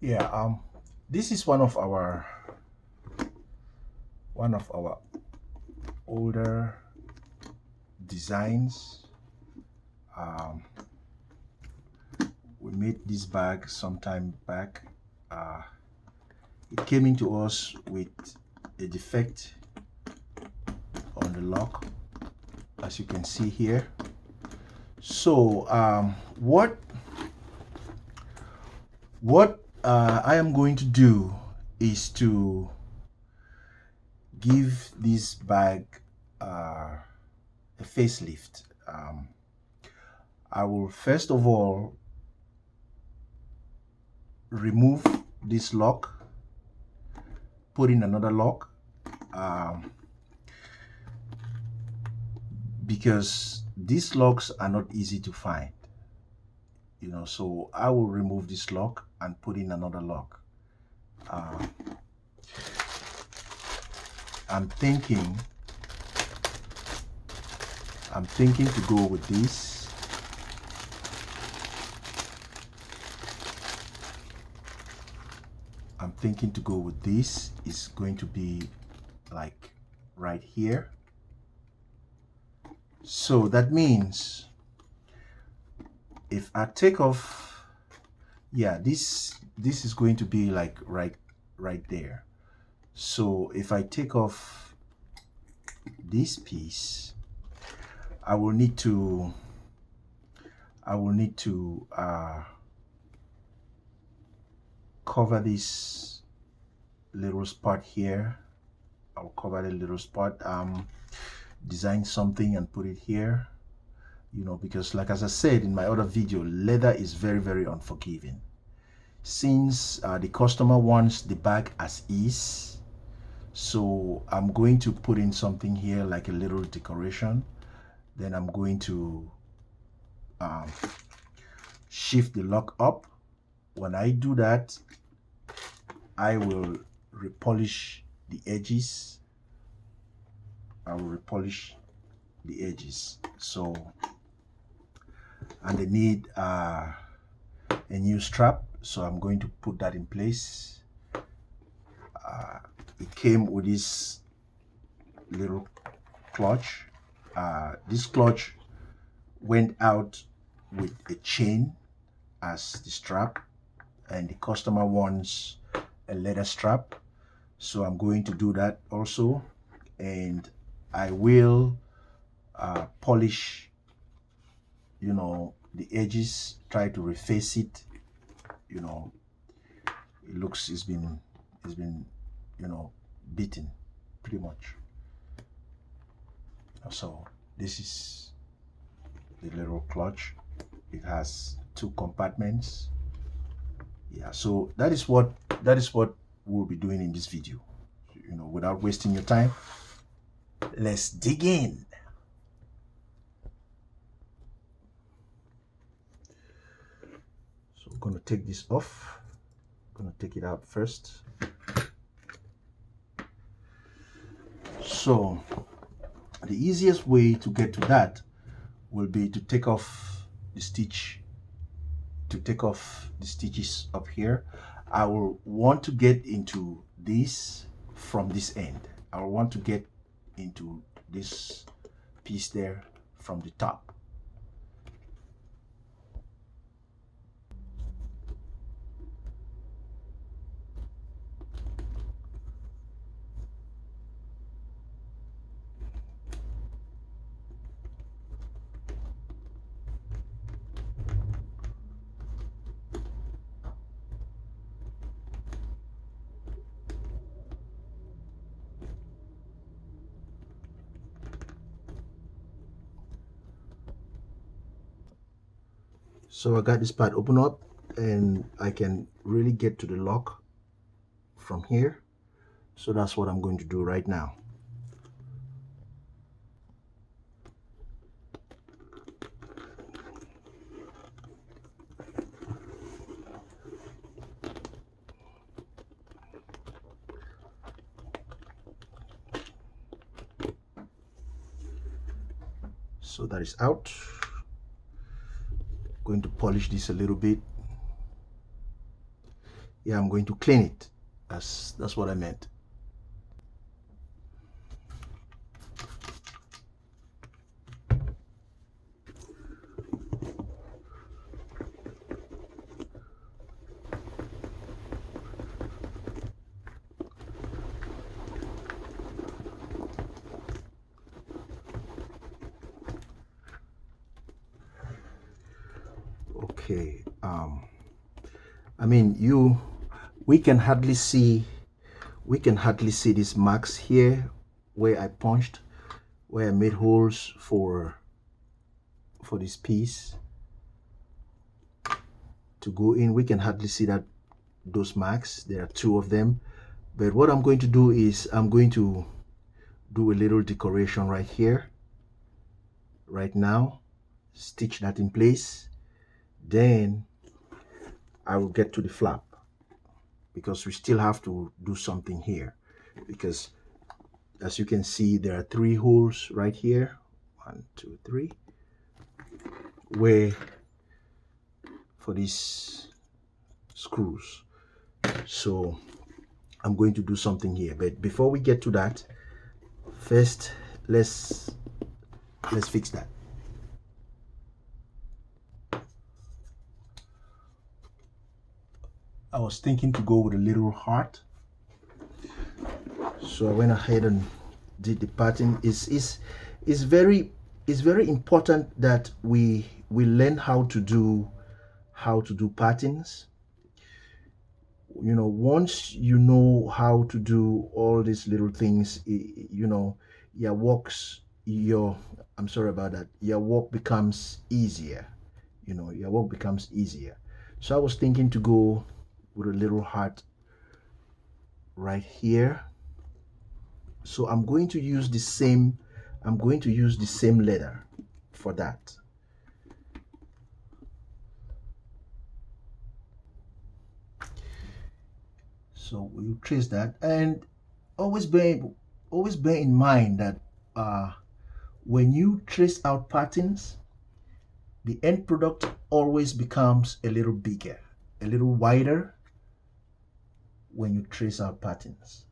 Yeah, this is one of our older designs. Um, we made this bag some time back. Uh, it came into us with a defect on the lock, as you can see here. So what I am going to do is to give this bag a facelift. I will first of all remove this lock, put in another lock, um, because these locks are not easy to find, so I will remove this lock and put in another lock. uh, I'm thinking to go with this. I'm thinking to go with this. It's going to be like right here. So that means if I take off, yeah, this is going to be like right there. So if I take off this piece, I will need to cover this little spot here. I'll cover the little spot, design something and put it here, because like as I said in my other video, leather is very, very unforgiving. Since the customer wants the bag as is, so I'm going to put in something here like a little decoration. Then I'm going to shift the lock up. When I do that, I will repolish the edges. So, and they need a new strap, so I'm going to put that in place. It came with this little clutch. This clutch went out with a chain as the strap, and the customer wants a leather strap, so I'm going to do that also. And I will polish the edges, try to reface it. It looks, it's been beaten pretty much. So this is the little clutch. It has two compartments. Yeah, so that is what we'll be doing in this video. Without wasting your time, let's dig in. So I'm going to take this off. I'm going to take it out first. So the easiest way to get to that will be to take off the stitches up here. I will want to get into this from this end. I will want to get into this piece there from the top. So I got this part open up, and I can really get to the lock from here. So that's what I'm going to do right now. So that is out. Going to polish this a little bit. Yeah, I'm going to clean it. That's what I meant. Okay. I mean, we can hardly see these marks here where I punched, where I made holes for this piece to go in. We can hardly see those marks. There are two of them. But what I'm going to do is I'm going to do a little decoration right here, right now, stitch that in place. Then I will get to the flap, because we still have to do something here, because as you can see, there are 3 holes right here, 1, 2, 3, where for these screws. So I'm going to do something here, but before we get to that, first let's fix that. I was thinking to go with a little heart, so I went ahead and did the pattern. It's very important that we learn how to do patterns. You know, once you know how to do all these little things, you know, your works your I'm sorry about that, your work becomes easier. You know, your work becomes easier. So I was thinking to go with a little heart right here. So I'm going to use the same letter for that. So we'll trace that, and always bear in mind that when you trace out patterns, the end product always becomes a little bigger, a little wider when you trace out patterns.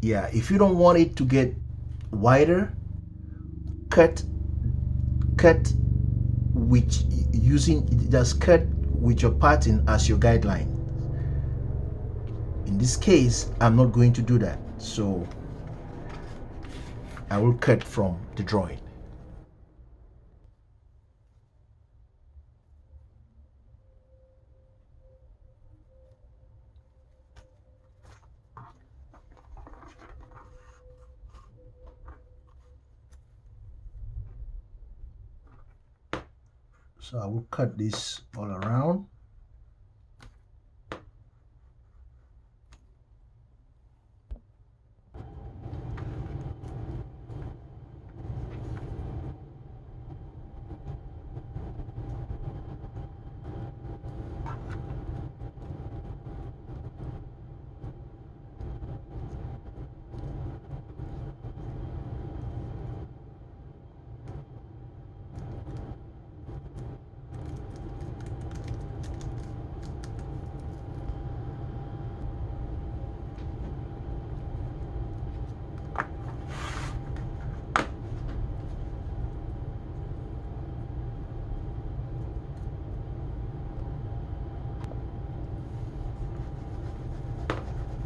Yeah, if you don't want it to get wider, cut with just cut with your pattern as your guideline. In this case, I'm not going to do that, so I will cut from the drawing. So I will cut this all around.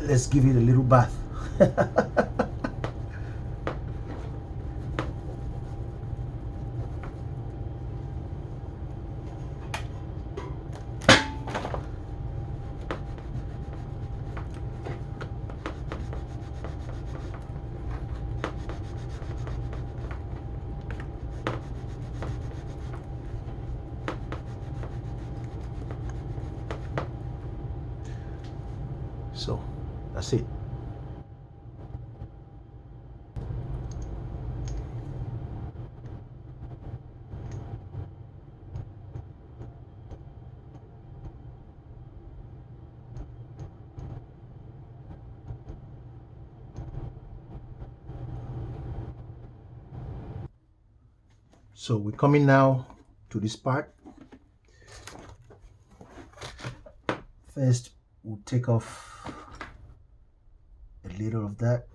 Let's give it a little bath. So that's it. So we're coming now to this part. First, we'll take off a little of that.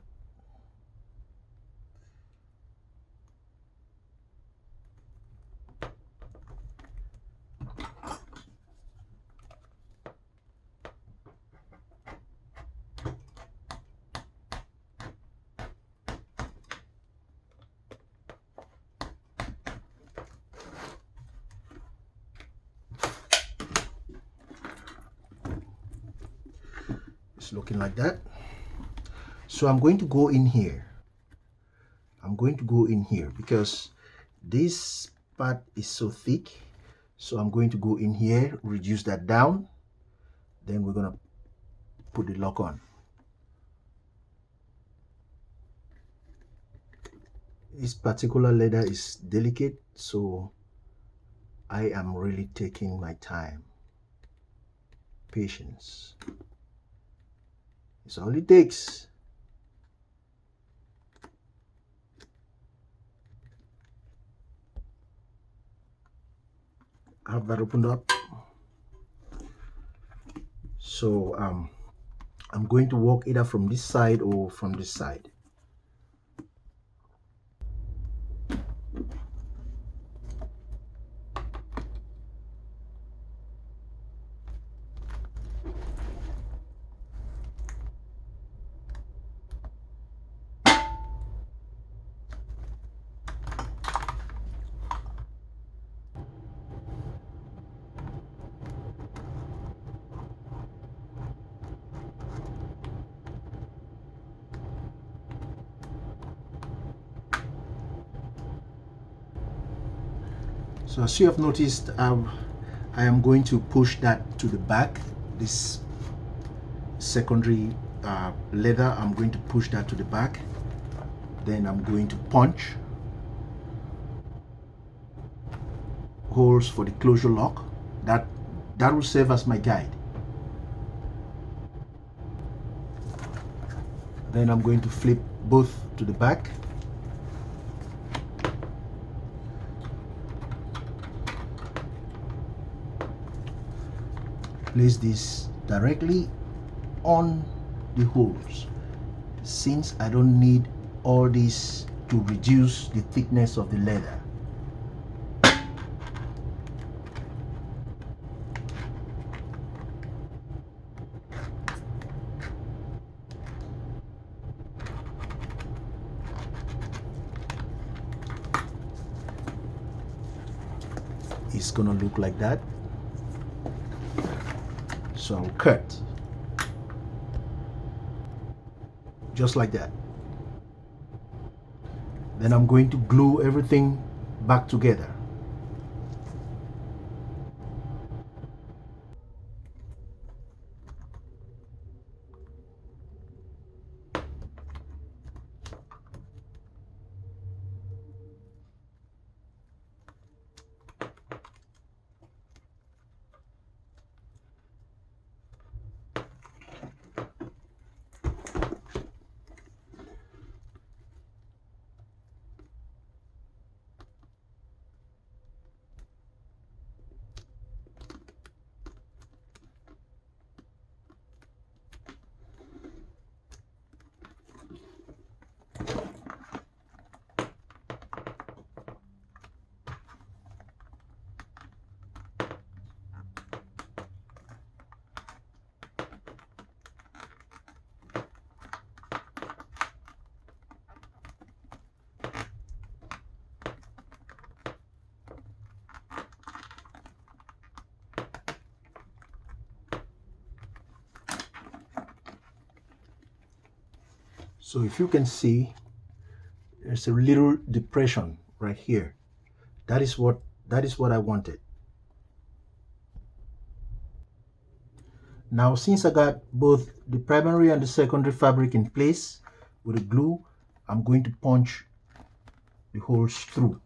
It's looking like that. So I'm going to go in here. I'm going to go in here because this part is so thick. So I'm going to go in here, reduce that down. Then we're going to put the lock on. This particular leather is delicate, so I am really taking my time. Patience. It's all it takes. Have that opened up. So I'm going to walk either from this side or from this side. So as you have noticed, I am going to push that to the back. This secondary leather, I'm going to push that to the back. Then I'm going to punch holes for the closure lock. That will serve as my guide. Then I'm going to flip both to the back. Place this directly on the holes, since I don't need all this to reduce the thickness of the leather. It's gonna look like that. So I'll cut just like that. Then I'm going to glue everything back together. So if you can see, there's a little depression right here. That is what I wanted. Now, since I got both the primary and the secondary fabric in place with the glue, I'm going to punch the holes through.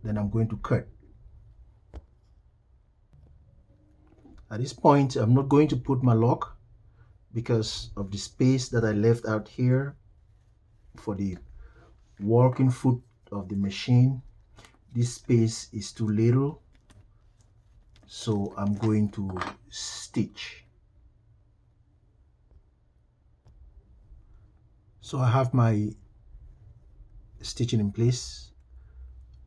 then I'm going to cut. At this point, I'm not going to put my lock because of the space that I left out here for the working foot of the machine. This space is too little, so I'm going to stitch. So I have my stitching in place.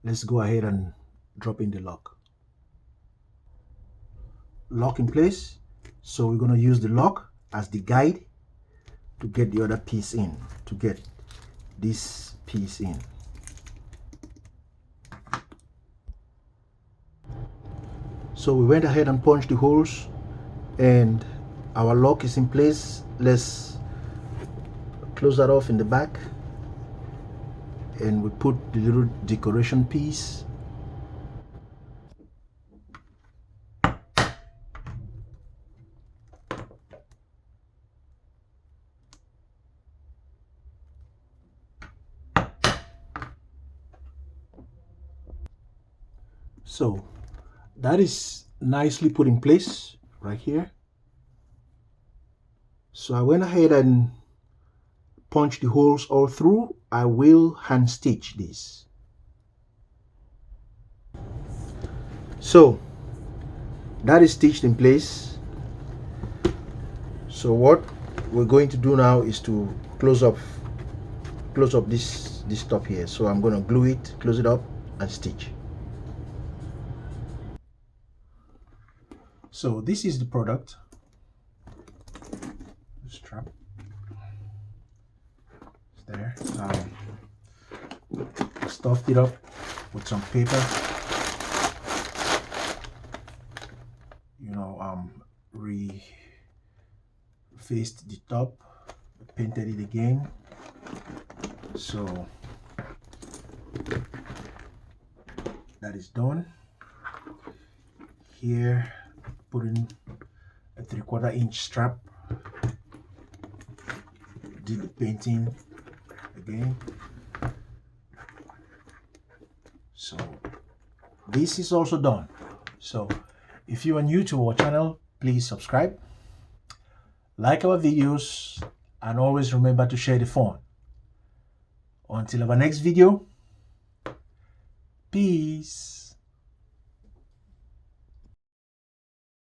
Let's go ahead and drop in the lock. Lock in place. So we're going to use the lock as the guide to get the other piece in, to get this piece in. So we went ahead and punched the holes and our lock is in place. Let's close that off in the back, and we put the little decoration piece. So that is nicely put in place right here. So I went ahead and punched the holes all through. I will hand stitch this. So that is stitched in place. So what we're going to do now is to close up this top here. So I'm going to glue it, close it up, and stitch. So this is the product. The strap is there. Stuffed it up with some paper. Refaced the top, painted it again. So that is done. Here, put in a 3/4 inch strap. Did the painting again. So this is also done. So if you are new to our channel, please subscribe, like our videos, and always remember to share the fun. Until our next video, peace.